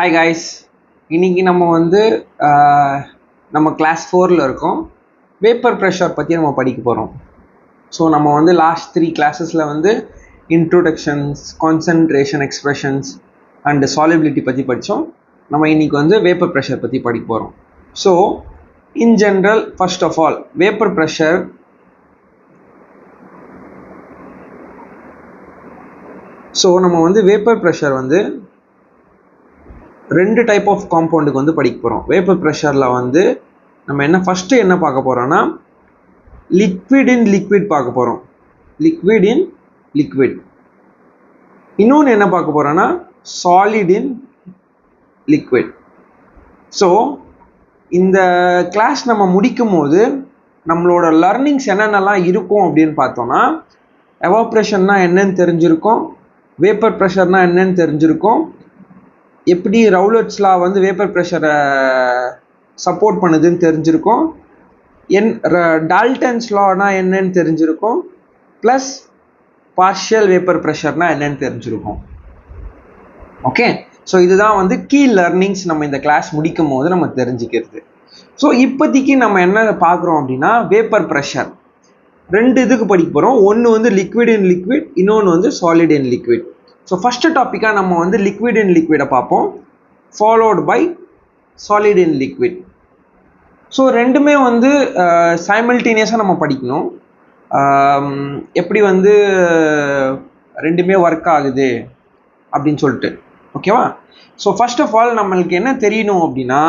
Hi guys, இன்னைக்கு நம்ம வந்து நம்ம கிளாஸ் 4ல் இருக்கோம். வேப்பர் ப்ரெஷர் பற்றி நம்ம படிக்க போகிறோம். ஸோ நம்ம வந்து லாஸ்ட் 3 கிளாஸஸில் வந்து introductions, concentration expressions and solubility பற்றி படித்தோம். நம்ம இன்னைக்கு வந்து வேப்பர் ப்ரெஷர் பற்றி படிக்க போகிறோம். So in general, first of all vapour pressure நம்ம வந்து வேப்பர் ப்ரெஷர் வந்து ரெண்டு டைப் ஆஃப் காம்பவுண்டுக்கு வந்து படிக்க போகிறோம். வேப்பர் ப்ரெஷரில் வந்து நம்ம ஃபஸ்ட்டு என்ன பார்க்க போகிறோன்னா லிக்விட் இன் லிக்விட் பார்க்க போகிறோம். Liquid in liquid. இன்னொன்று என்ன பார்க்க போகிறோன்னா சாலிட் இன் லிக்விட். ஸோ இந்த கிளாஸ் நம்ம முடிக்கும் போது நம்மளோட லர்னிங்ஸ் என்னென்னலாம் இருக்கும் அப்படின்னு பார்த்தோன்னா, எவாப்ரேஷன்னா என்னன்னு தெரிஞ்சிருக்கும், வேப்பர் ப்ரெஷர்னா என்னன்னு தெரிஞ்சிருக்கும், எப்படி ரவுலட்ஸ் லா வந்து வேப்பர் ப்ரெஷரை சப்போர்ட் பண்ணுதுன்னு தெரிஞ்சிருக்கும், டால்டன்ஸ் லானா என்னன்னு தெரிஞ்சிருக்கும், ப்ளஸ் பார்ஷியல் வேப்பர் ப்ரெஷர்னா என்னன்னு தெரிஞ்சிருக்கும். ஓகே, ஸோ இதுதான் வந்து கீ லர்னிங்ஸ் நம்ம இந்த கிளாஸ் முடிக்கும் போது நம்ம தெரிஞ்சுக்கிறது. ஸோ இப்போதைக்கு நம்ம என்ன பார்க்குறோம் அப்படின்னா, வேப்பர் ப்ரெஷர் ரெண்டு இதுக்கு படிக்க போகிறோம். ஒன்று வந்து லிக்விட் இன் லிக்விட், இன்னொன்று வந்து solid in liquid. So first டாப்பிக்காக நம்ம வந்து லிக்விட் இன் லிக்விடை பார்ப்போம், followed by solid in liquid. So ரெண்டுமே வந்து சைமல்டேனியஸாக நம்ம படிக்கணும். எப்படி வந்து ரெண்டுமே ஒர்க் ஆகுது அப்படின்னு சொல்லிட்டு. ஓகேவா? ஸோ ஃபர்ஸ்ட் ஆஃப் ஆல் நம்மளுக்கு என்ன தெரியணும் அப்படின்னா,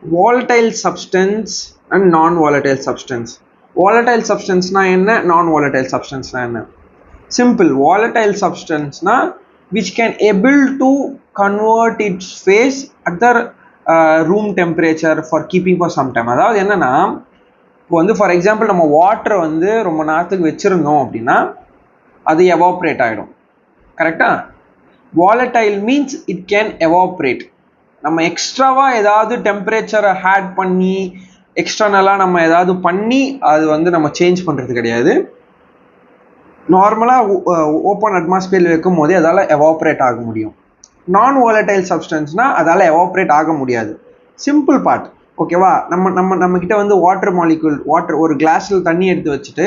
வாலடைல் சப்ஸ்டன்ஸ் அண்ட் நான் வாலடைல் சப்ஸ்டன்ஸ். வாலடைல் சப்ஸ்டன்ஸ்னால் என்ன, நான் வாலடைல் சப்ஸ்டன்ஸ்னால் என்ன? Simple. Volatile substance na which can able to convert its phase at the room temperature for keeping for some time. அதாவது என்னன்னா, இப்போ வந்து ஃபார் எக்ஸாம்பிள் நம்ம வாட்டரை வந்து ரொம்ப நேரத்துக்கு வச்சுருந்தோம் அப்படின்னா அது எவாப்ரேட் ஆகிடும். கரெக்டாக? Volatile means it can evaporate. நம்ம எக்ஸ்ட்ராவாக ஏதாவது டெம்பரேச்சரை ஹேட் பண்ணி எக்ஸ்டர்னலாக நம்ம ஏதாவது பண்ணி அது வந்து நம்ம சேஞ்ச் பண்ணுறது கிடையாது. நார்மலாக ஓப்பன் அட்மாஸ்பியரில் இருக்கும் போதே அதால் எவாப்ரேட் ஆக முடியும். நான் வாலடைல் சப்ஸ்டன்ஸ்னால் அதால் எவாப்ரேட் ஆக முடியாது. Simple part. ஓகேவா? நம்மக்கிட்ட வந்து வாட்டர் ஒரு கிளாஸில் தண்ணி எடுத்து வச்சுட்டு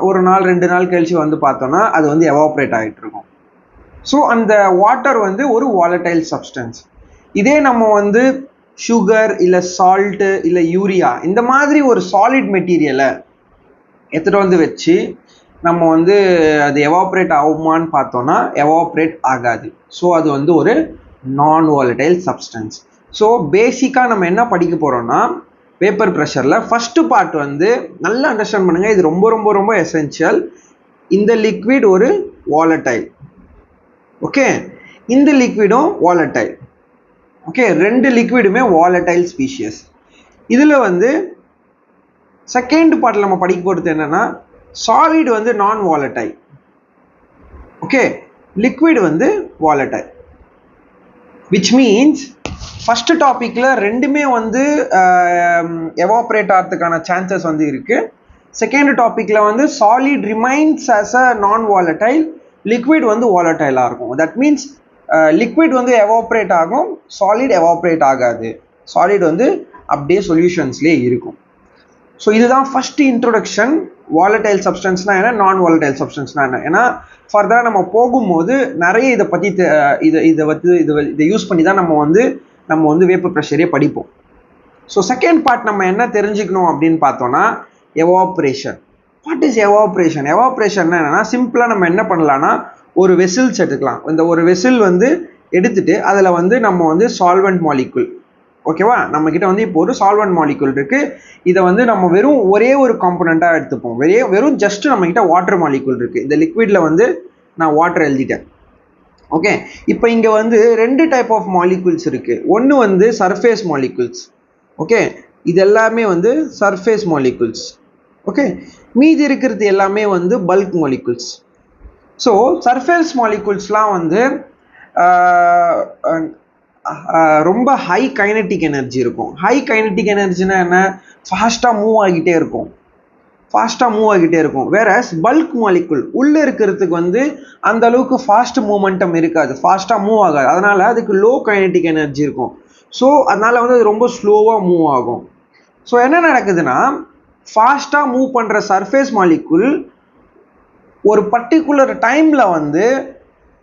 ஒரு நாள் 2 நாள் கழிச்சு வந்து பார்த்தோன்னா அது வந்து எவாப்ரேட் ஆகிட்டு இருக்கும். ஸோ அந்த வாட்டர் வந்து ஒரு வாலடைல் சப்ஸ்டன்ஸ். இதே நம்ம வந்து சுகர் இல்லை சால்ட்டு இல்லை யூரியா இந்த மாதிரி ஒரு சாலிட் மெட்டீரியலை எடுத்துகிட்டு வந்து வச்சு நம்ம வந்து அது எவாப்ரேட் ஆகுமான்னு பார்த்தோன்னா எவாப்ரேட் ஆகாது. ஸோ அது வந்து ஒரு நான் வாலடைல் சப்ஸ்டன்ஸ். ஸோ பேசிக்காக நம்ம என்ன படிக்க போகிறோம்னா, வேப்பர் ப்ரெஷரில் ஃபஸ்ட்டு பார்ட் வந்து நல்லா அண்டர்ஸ்டாண்ட் பண்ணுங்கள். இது ரொம்ப ரொம்ப ரொம்ப எசென்ஷியல். இந்த லிக்விட் ஒரு வாலடைல். ஓகே, இந்த லிக்விடும் வாலடைல். ஓகே, ரெண்டு லிக்விடுமே வாலடைல் ஸ்பீஷியஸ். இதில் வந்து செகண்ட் பார்ட்டில் நம்ம படிக்க போகிறது என்னென்னா, சாலிட் வந்து நான் வாலடைல். ஓகே, லிக்விட் வந்து வாலடைல். விச் மீன்ஸ் ஃபர்ஸ்ட் டாபிக்ல ரெண்டுமே வந்து எவாப்ரேட் ஆகிறதுக்கான சான்சஸ் வந்து இருக்கு. செகண்ட் டாபிக்ல வந்து சாலிட் ரிமைன்ஸ் ஆஸ் அ நான் வாலடைல், லிக்விட் வந்து வாலடைலாக இருக்கும். தட் மீன்ஸ் லிக்விட் வந்து எவாப்ரேட் ஆகும், சாலிட் எவாப்ரேட் ஆகாது. சாலிட் வந்து அப்படியே சொல்யூஷன்ஸ்லேயே இருக்கும். ஸோ இதுதான் ஃபர்ஸ்ட் இன்ட்ரோடக்ஷன். வாலடைல் சப்ஸ்டன்ஸ்னா என்ன, நான் வாலடைல் சப்ஸ்டன்ஸ்னா என்ன. ஏன்னா ஃபர்தராக நம்ம போகும்போது நிறைய இதை பற்றி இதை யூஸ் பண்ணி தான் நம்ம வந்து வேப்பர் ப்ரெஷரே படிப்போம். ஸோ செகண்ட் பார்ட் நம்ம என்ன தெரிஞ்சுக்கணும் அப்படின்னு பார்த்தோன்னா, evaporation. What is evaporation? Evaporation என்னன்னா, சிம்பிளாக நம்ம என்ன பண்ணலான்னா, ஒரு வெசில்ஸ் எடுத்துக்கலாம். இந்த ஒரு வெசில் வந்து எடுத்துட்டு அதில் வந்து நம்ம வந்து சால்வெண்ட் மாலிகுல். ஓகேவா? நம்மக்கிட்ட வந்து இப்போ ஒரு சால்வெண்ட் மாலிகுல் இருக்குது. இதை வந்து நம்ம வெறும் ஒரே ஒரு காம்பனண்ட்டாக எடுத்துப்போம். வெறும் ஜஸ்ட் நம்மக்கிட்ட வாட்டர் மாலிகுல் இருக்குது. இந்த லிக்விடில் வந்து நான் வாட்டர் எழுதிட்டேன். ஓகே, இப்போ இங்கே வந்து ரெண்டு டைப் ஆஃப் மாலிகுல்ஸ் இருக்குது. ஒன்று வந்து சர்ஃபேஸ் மாலிகுல்ஸ். ஓகே, இது எல்லாமே வந்து சர்ஃபேஸ் மாலிகுல்ஸ். ஓகே, மீதி இருக்கிறது எல்லாமே வந்து பல்க் மாலிகுல்ஸ். ஸோ சர்ஃபேஸ் மாலிகுல்ஸ்லாம் வந்து ரொம்ப ஹை கைனட்டிக் எனர்ஜி இருக்கும். ஹை கைனட்டிக் எனர்ஜினா என்ன, ஃபாஸ்ட்டாக மூவ் ஆகிட்டே இருக்கும். ஃபாஸ்ட்டாக மூவ் ஆகிட்டே இருக்கும். வேறஸ் பல்க் மாலிகுல் உள்ளே இருக்கிறதுக்கு வந்து அந்த அளவுக்கு ஃபாஸ்ட் மூமெண்டம் இருக்காது, ஃபாஸ்ட்டாக மூவ் ஆகாது. அதனால் அதுக்கு லோ கைனடிக் எனர்ஜி இருக்கும். ஸோ அதனால் வந்து அது ரொம்ப ஸ்லோவாக மூவ் ஆகும். ஸோ என்ன நடக்குதுன்னா, ஃபாஸ்ட்டாக மூவ் பண்ணுற சர்ஃபேஸ் மாலிகுல் ஒரு பர்டிகுலர் டைமில் வந்து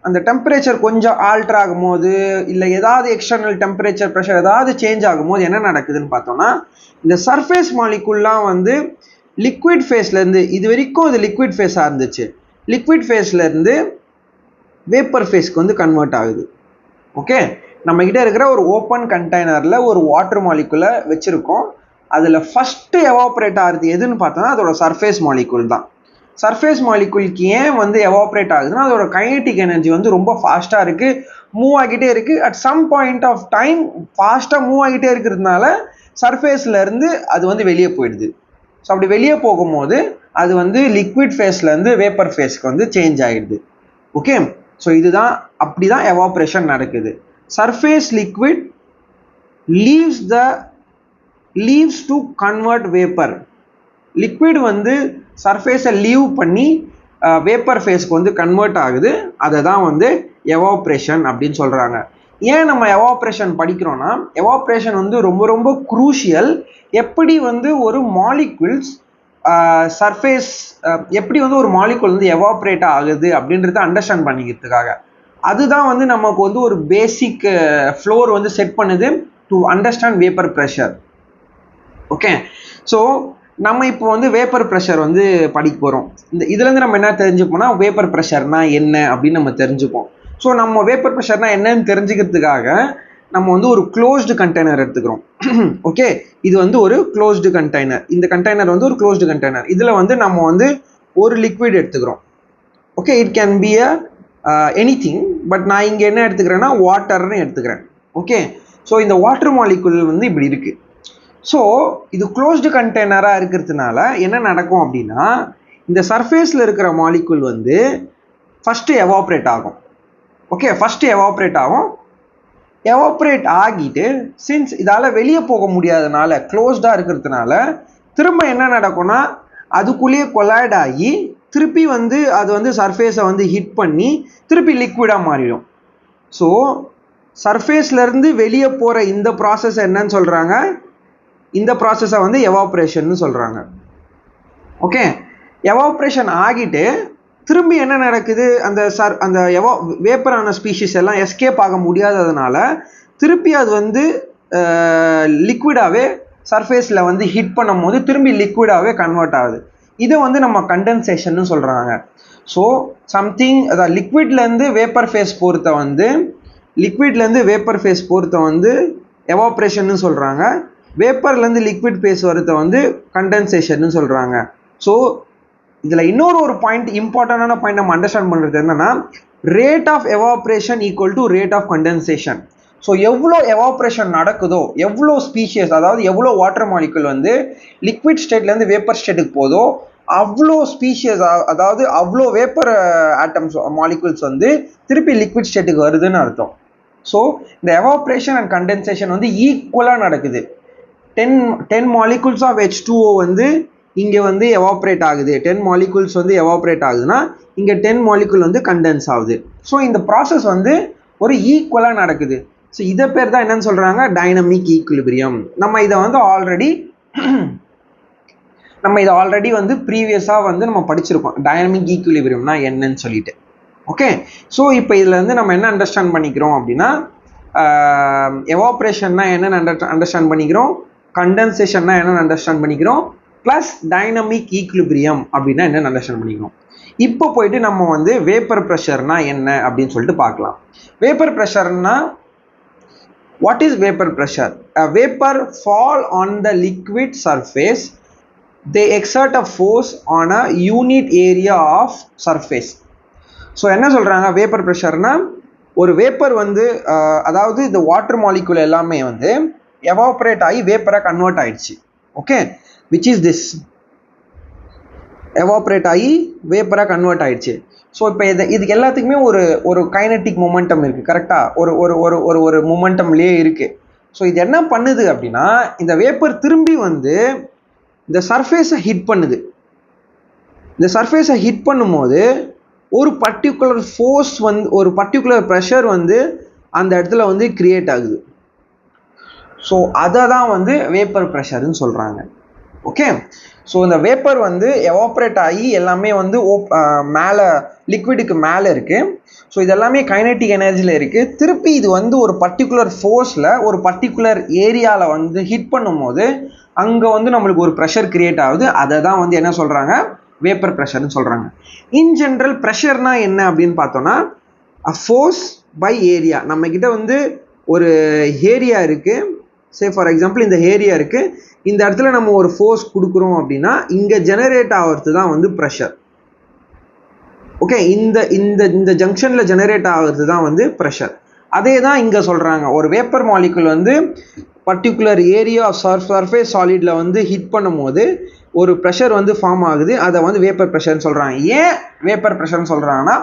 அந்த டெம்பரேச்சர் கொஞ்சம் ஆல்டர் ஆகும்போது, இல்லை ஏதாவது எக்ஸ்டர்னல் டெம்பரேச்சர் ப்ரெஷர் ஏதாவது சேஞ்ச் ஆகும்போது என்ன நடக்குதுன்னு பார்த்தோம்னா, இந்த சர்ஃபேஸ் மாலிகுல்லாம் வந்து லிக்விட் ஃபேஸ்லேருந்து, இது வரைக்கும் இது லிக்விட் ஃபேஸாக இருந்துச்சு, லிக்விட் ஃபேஸ்லேருந்து வேப்பர் ஃபேஸ்க்கு வந்து கன்வெர்ட் ஆகுது. ஓகே, நம்மக்கிட்ட இருக்கிற ஒரு ஓப்பன் கண்டெய்னரில் ஒரு வாட்டர் மாலிகுலை வச்சுருக்கோம். அதில் ஃபஸ்ட்டு எவாப்ரேட் ஆகிறது எதுன்னு பார்த்தோன்னா அதோட சர்ஃபேஸ் மாலிகுல் தான். சர்ஃபேஸ் மாலிகுலுக்கு ஏன் வந்து எவாப்ரேட் ஆகுதுன்னா, அதோட கைனடிக் எனர்ஜி வந்து ரொம்ப ஃபாஸ்ட்டாக இருக்குது, மூவ் ஆகிட்டே இருக்குது. At some point of time ஃபாஸ்ட்டாக மூவ் ஆகிட்டே இருக்கிறதுனால சர்ஃபேஸ்லேருந்து அது வந்து வெளியே போயிடுது. ஸோ அப்படி வெளியே போகும்போது அது வந்து லிக்விட் ஃபேஸ்லேருந்து வேப்பர் ஃபேஸ்க்கு வந்து சேஞ்ச் ஆகிடுது. ஓகே, ஸோ இதுதான் அப்படி தான் எவாப்ரேஷன் நடக்குது. Surface liquid leaves to convert vapour. Liquid வந்து சர்ஃபேஸை லீவ் பண்ணி வேப்பர் ஃபேஸ்க்கு வந்து கன்வெர்ட் ஆகுது. அதை தான் வந்து எவாப்ரேஷன் அப்படின்னு சொல்கிறாங்க. ஏன் நம்ம எவாப்ரேஷன் படிக்கிறோன்னா, எவாப்ரேஷன் வந்து ரொம்ப ரொம்ப குரூஷியல். எப்படி வந்து ஒரு மாலிகுல்ஸ் சர்ஃபேஸ் எப்படி வந்து ஒரு மாலிகுல் வந்து எவாப்ரேட் ஆகுது அப்படின்றத அண்டர்ஸ்டாண்ட் பண்ணிக்கிறதுக்காக. அதுதான் வந்து நமக்கு வந்து ஒரு பேசிக் ஃப்ளோர் வந்து செட் பண்ணுது to understand vapour pressure. Okay, so நம்ம இப்போ வந்து வேப்பர் ப்ரெஷர் வந்து படிக்க போகிறோம். இதுலேருந்து நம்ம என்ன தெரிஞ்சுப்போம்னா, வேப்பர் ப்ரெஷர்னா என்ன அப்படின்னு நம்ம தெரிஞ்சுப்போம். ஸோ நம்ம வேப்பர் ப்ரெஷர்னா என்னன்னு தெரிஞ்சுக்கிறதுக்காக நம்ம வந்து ஒரு க்ளோஸ்டு கண்டெய்னர் எடுத்துக்கிறோம். ஓகே, இது வந்து ஒரு க்ளோஸ்டு கண்டெய்னர். இந்த கண்டெய்னர் வந்து ஒரு க்ளோஸ்டு கண்டெய்னர். இதில் வந்து நம்ம வந்து ஒரு லிக்விட் எடுத்துக்கிறோம். Okay, it can be anything, but நான் இங்கே என்ன எடுத்துக்கிறேன்னா வாட்டர்னு எடுத்துக்கிறேன். ஓகே, ஸோ இந்த வாட்டர் மாலிகுல் வந்து இப்படி இருக்குது. ஸோ இது க்ளோஸ்டு கண்டெய்னராக இருக்கிறதுனால என்ன நடக்கும் அப்படின்னா, இந்த சர்ஃபேஸில் இருக்கிற மாலிகுல் வந்து ஃபஸ்ட்டு எவாப்ரேட் ஆகும். ஓகே, ஃபஸ்ட்டு எவாப்ரேட் ஆகும். எவாப்ரேட் ஆகிட்டு சின்ஸ் இதால் வெளியே போக முடியாதனால, க்ளோஸ்டாக இருக்கிறதுனால திரும்ப என்ன நடக்கும்னா, அதுக்குள்ளேயே கொலாய்ட் ஆகி திருப்பி வந்து அது வந்து சர்ஃபேஸை வந்து ஹிட் பண்ணி திருப்பி லிக்விடாக மாறிடும். ஸோ சர்ஃபேஸ்லேருந்து வெளியே போகிற இந்த ப்ராசஸ் என்னன்னு சொல்கிறாங்க, இந்த ப்ராசஸை வந்து எவாப்ரேஷன் சொல்கிறாங்க. ஓகே, எவாப்ரேஷன் ஆகிட்டு திரும்பி என்ன நடக்குது, அந்த வேப்பரான ஸ்பீஷிஸ் எல்லாம் எஸ்கேப் ஆக முடியாததுனால திருப்பி அது வந்து லிக்விடாகவே சர்ஃபேஸில் வந்து ஹிட் பண்ணும் போது திரும்பி லிக்விடாகவே கன்வெர்ட் ஆகுது. இதை வந்து நம்ம கண்டென்சேஷன்னு சொல்கிறாங்க. ஸோ சம்திங் அதான் லிக்விட்லேருந்து வேப்பர் ஃபேஸ் பொறுத்த வந்து எவாப்ரேஷன்னு சொல்கிறாங்க. வேப்பர்லேருந்து லிக்விட் ஃபேஸ் வரத வந்து கண்டென்சேஷன்னு சொல்கிறாங்க. ஸோ இதில் இன்னொரு பாயிண்ட், இம்பார்ட்டண்டான பாயிண்ட் நம்ம அண்டர்ஸ்டாண்ட் பண்ணுறது என்னன்னா, rate of evaporation equal to rate of condensation. So எவ்வளோ எவாப்ரேஷன் நடக்குதோ, எவ்வளோ ஸ்பீஷியஸ், அதாவது எவ்வளோ வாட்டர் மாலிகுல் வந்து லிக்விட் ஸ்டேட்லேருந்து வேப்பர் ஸ்டேட்டுக்கு போதோ அவ்வளோ ஸ்பீஷியஸ், அதாவது அவ்வளோ வேப்பர் ஆட்டம்ஸ் மாலிகுல்ஸ் வந்து திருப்பி லிக்விட் ஸ்டேட்டுக்கு வருதுன்னு அர்த்தம். ஸோ இந்த எவாப்ரேஷன் அண்ட் கண்டென்சேஷன் வந்து ஈக்குவலாக நடக்குது. 10 மாலிகுல்ஸ் ஆஃப் H2O வந்து இங்கே வந்து எவாப்ரேட் ஆகுது. 10 மாலிகுல்ஸ் வந்து எவாப்ரேட் ஆகுதுன்னா இங்கே 10 மாலிகுல் வந்து கண்டென்ஸ் ஆகுது. ஸோ இந்த ப்ராசஸ் வந்து ஒரு ஈக்குவலாக நடக்குது. ஸோ இதை பேர் தான் என்னன்னு சொல்கிறாங்க, டைனமிக் ஈக்குலிபிரியம். நம்ம இதை ஆல்ரெடி வந்து ப்ரீவியஸாக வந்து நம்ம படிச்சிருக்கோம், டைனமிக் ஈக்குலிபிரியம்னா என்னன்னு சொல்லிட்டு. ஓகே, ஸோ இப்போ இதில் வந்து நம்ம என்ன அண்டர்ஸ்டாண்ட் பண்ணிக்கிறோம் அப்படின்னா, எவாப்ரேஷன்னா என்னென்னு அண்டர்ஸ்டாண்ட் பண்ணிக்கிறோம், கண்டென்சேஷன்னா என்னென்னு அண்டர்ஸ்டாண்ட் பண்ணிக்கிறோம், ப்ளஸ் டைனமிக் ஈக்குலிபிரியம் அப்படின்னா என்னென்னு அண்டர்ஸ்டாண்ட் பண்ணிக்கிறோம். இப்போ போயிட்டு நம்ம வந்து வேப்பர் ப்ரெஷர்னா என்ன அப்படின்னு சொல்லிட்டு பார்க்கலாம். வேப்பர் ப்ரெஷர்னா, what is vapor pressure? A vapor fall on the liquid surface. They exert a force on a unit area of surface. So என்ன சொல்கிறாங்க, வேப்பர் ப்ரெஷர்னா ஒரு வேப்பர் வந்து அதாவது இந்த வாட்டர் மாலிகுல் எல்லாமே வந்து எவாப்ரேட் ஆகி வேப்பராக கன்வெர்ட் ஆயிடுச்சு. Okay, which is this, evaporate ஆகி வேப்பராக கன்வெர்ட் ஆயிடுச்சு. ஸோ இப்போ இதுக்கு எல்லாத்துக்குமே ஒரு கைனட்டிக் மொமெண்டம் இருக்குது, கரெக்டாக ஒரு ஒரு ஒரு ஒரு ஒரு மொமெண்டம்லேயே இருக்குது. ஸோ இது என்ன பண்ணுது அப்படின்னா, இந்த வேப்பர் திரும்பி வந்து இந்த சர்ஃபேஸை ஹிட் பண்ணுது. இந்த சர்ஃபேஸை ஹிட் பண்ணும்போது ஒரு பர்டிகுலர் ஃபோர்ஸ் வந்து ஒரு பர்டிகுலர் ப்ரெஷர் வந்து அந்த இடத்துல வந்து கிரியேட் ஆகுது. ஸோ அதை தான் வந்து வேப்பர் ப்ரெஷர்னு சொல்கிறாங்க. ஓகே, ஸோ இந்த வேப்பர் வந்து எவாப்ரேட் ஆகி எல்லாமே வந்து மேலே லிக்விடுக்கு மேலே இருக்குது. ஸோ இது எல்லாமே கைனெட்டிக் எனர்ஜியில் இருக்குது. திருப்பி இது வந்து ஒரு பர்டிகுலர் ஃபோர்ஸில் ஒரு பர்டிகுலர் ஏரியாவில் வந்து ஹிட் பண்ணும்போது அங்கே வந்து நம்மளுக்கு ஒரு ப்ரெஷர் கிரியேட் ஆகுது. அதை தான் வந்து என்ன சொல்கிறாங்க, வேப்பர் ப்ரெஷர்னு சொல்கிறாங்க. இன் ஜென்ரல் ப்ரெஷர்னா என்ன அப்படின்னு பார்த்தோன்னா, ஃபோர்ஸ் பை ஏரியா. நம்மக்கிட்ட வந்து ஒரு ஏரியா இருக்குது, சே ஃபார் எக்ஸாம்பிள் இந்த ஏரியா இருக்குது, இந்த இடத்துல நம்ம ஒரு ஃபோர்ஸ் கொடுக்குறோம் அப்படின்னா இங்கே ஜெனரேட் ஆகிறது தான் வந்து ப்ரெஷர். ஓகே, இந்த இந்த இந்த ஜங்ஷனில் ஜெனரேட் ஆகிறது தான் வந்து ப்ரெஷர். அதே தான் இங்கே சொல்கிறாங்க. ஒரு வேப்பர் மாலிகுல் வந்து பர்டிகுலர் ஏரியா ஆஃப் சர்ஃபேஸ் சாலிடில் வந்து ஹிட் பண்ணும்போது ஒரு ப்ரெஷர் வந்து ஃபார்ம் ஆகுது. அதை வந்து வேப்பர் ப்ரெஷர்னு சொல்கிறாங்க. ஏன் வேப்பர் ப்ரெஷர்னு சொல்கிறாங்கன்னா,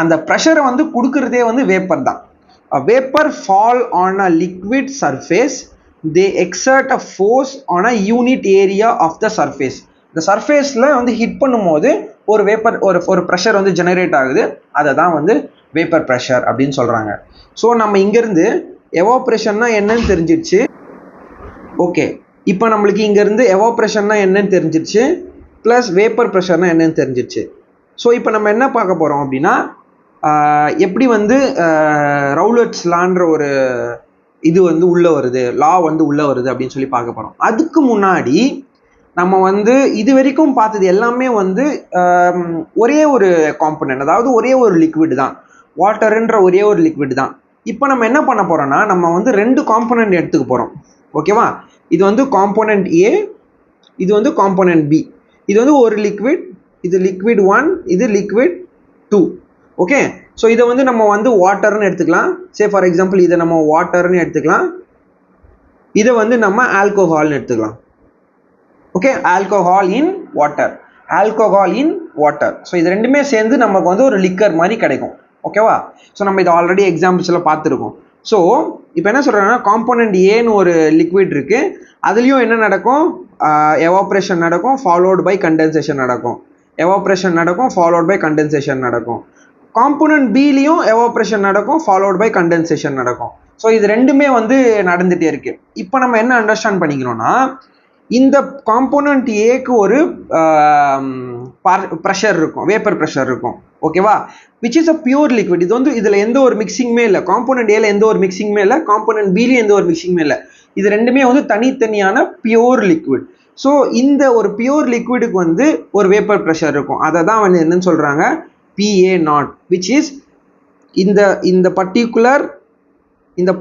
அந்த ப்ரெஷரை வந்து கொடுக்குறதே வந்து வேப்பர் தான். Vapour fall on a liquid surface, they exert a force on a unit area of the surface. இந்த சர்ஃபேஸில் வந்து ஹிட் பண்ணும்போது ஒரு வேப்பர் ஒரு ப்ரெஷர் வந்து ஜெனரேட் ஆகுது. அதை தான் வந்து வேப்பர் ப்ரெஷர் அப்படின்னு சொல்கிறாங்க. ஸோ நம்ம இங்கேருந்து எவாப்ரேஷன்னா என்னன்னு தெரிஞ்சிடுச்சு. ஓகே, இப்போ நம்மளுக்கு இங்கேருந்து எவாப்ரேஷன்னா என்னன்னு தெரிஞ்சிடுச்சு, ப்ளஸ் வேப்பர் ப்ரெஷர்னா என்னன்னு தெரிஞ்சிடுச்சு. ஸோ இப்போ நம்ம என்ன பார்க்க போகிறோம் அப்படின்னா, எப்படி வந்து ரவுலட்ஸ் லான்ற ஒரு இது வந்து உள்ளே வருது, லா வந்து உள்ளே வருது அப்படின்னு சொல்லி பார்க்க போகிறோம். அதுக்கு முன்னாடி நம்ம வந்து இது வரைக்கும் பார்த்தது எல்லாமே வந்து ஒரே ஒரு காம்பனன்ட், அதாவது ஒரே ஒரு லிக்விட் தான், வாட்டருன்ற ஒரே ஒரு லிக்விட் தான். இப்போ நம்ம என்ன பண்ண போகிறோம்னா, நம்ம வந்து 2 காம்பனன்ட் எடுத்துக்க போகிறோம். ஓகேவா, இது வந்து காம்பனன்ட் ஏ, இது வந்து காம்பனன்ட் பி. இது வந்து ஒரு லிக்விட், இது லிக்விட் 1, இது லிக்விட் 2. ஓகே, ஸோ இதை வந்து நம்ம வந்து வாட்டர்னு எடுத்துக்கலாம். சே ஃபார் எக்ஸாம்பிள் இதை நம்ம வாட்டர்னு எடுத்துக்கலாம், இதை வந்து நம்ம ஆல்கோஹால்னு எடுத்துக்கலாம். Okay, alcohol in water, alcohol in water. So இது ரெண்டுமே சேர்ந்து நமக்கு வந்து ஒரு லிக்கர் மாதிரி கிடைக்கும். ஓகேவா, ஸோ நம்ம இது ஆல்ரெடி எக்ஸாம்பிள்ஸில் பார்த்துருக்கோம். ஸோ இப்போ என்ன சொல்கிறேன்னா, காம்போனன்ட் ஏன்னு ஒரு லிக்விட் இருக்குது, அதுலேயும் என்ன நடக்கும், எவாப்ரேஷன் நடக்கும், ஃபாலோட் பை கண்டென்சேஷன் நடக்கும், எவாப்ரேஷன் நடக்கும், ஃபாலோட் பை கண்டென்சேஷன் நடக்கும். காம்போனன்ட் பிலையும் எவாப்ரேஷன் நடக்கும், ஃபாலோட் பை கண்டென்சேஷன் நடக்கும். ஸோ இது ரெண்டுமே வந்து நடந்துகிட்டே இருக்குது. இப்போ நம்ம என்ன அண்டர்ஸ்டாண்ட் பண்ணிக்கிறோன்னா, இந்த காம்போனன்ட் ஏக்கு ஒரு ப்ரெஷர் இருக்கும், வேப்பர் ப்ரெஷர் இருக்கும். ஓகேவா, which is a pure liquid. இது வந்து இதில் எந்த ஒரு மிக்சிங்குமே இல்லை, காம்போனன்ட் ஏல எந்த ஒரு மிக்சிங்குமே இல்லை, காம்போனன்ட் பிலையும் எந்த ஒரு மிக்சிங்குமே இல்லை. இது ரெண்டுமே வந்து தனித்தனியான பியூர் லிக்விட். ஸோ இந்த ஒரு பியூர் லிக்விடுக்கு வந்து ஒரு வேப்பர் ப்ரெஷர் இருக்கும். அதை தான் வந்து என்னன்னு சொல்கிறாங்க, PA0, which is இந்த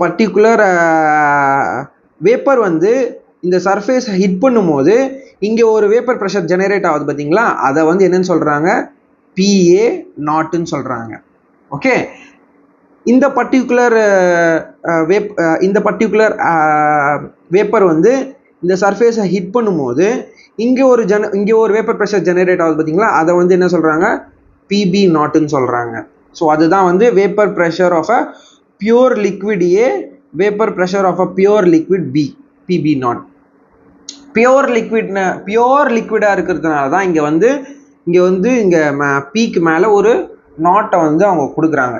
பர்டிகுலர் வேப்பர் வந்து இந்த சர்ஃபேஸை ஹிட் பண்ணும்போது இங்கே ஒரு வேப்பர் ப்ரெஷர் ஜெனரேட் ஆகுது பார்த்தீங்களா, அதை வந்து என்னன்னு சொல்கிறாங்க, PA0ன்னு சொல்கிறாங்க. ஓகே, இந்த பர்டிகுலர் வேப்பர் வந்து இந்த சர்ஃபேஸை ஹிட் பண்ணும்போது இங்கே ஒரு வேப்பர் ப்ரெஷர் ஜெனரேட் ஆகுது பார்த்தீங்களா, அதை வந்து என்ன சொல்கிறாங்க, PB0ன்னு சொல்கிறாங்க. ஸோ அதுதான் வந்து vapour pressure of a pure liquid A, vapour pressure of a pure liquid B, PB0. Pure லிக்விடாக இருக்கிறதுனால தான் இங்கே பீக்கு மேலே ஒரு நாட்டை வந்து அவங்க கொடுக்குறாங்க.